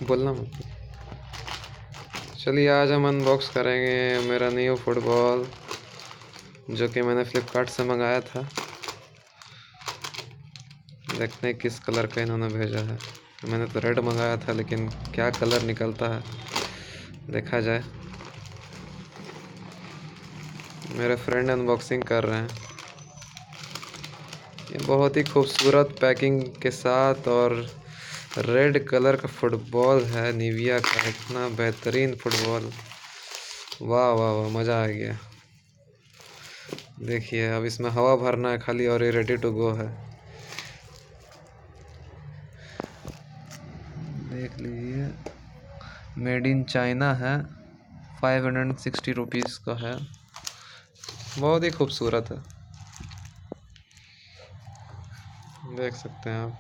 बोलना मत। चलिए आज हम अनबॉक्स करेंगे मेरा न्यू फुटबॉल जो कि मैंने फ्लिपकार्ट से मंगाया था। देखते हैं किस कलर का इन्होंने भेजा है। मैंने तो रेड मंगाया था, लेकिन क्या कलर निकलता है देखा जाए। मेरे फ्रेंड अनबॉक्सिंग कर रहे हैं। ये बहुत ही खूबसूरत पैकिंग के साथ और रेड कलर का फुटबॉल है निविया का। इतना बेहतरीन फुटबॉल, वाह वाह वाह, मज़ा आ गया। देखिए अब इसमें हवा भरना है खाली और ये रेडी टू गो है। देख लीजिए, मेड इन चाइना है, 560 रुपीज़ का है। बहुत ही खूबसूरत है, देख सकते हैं आप।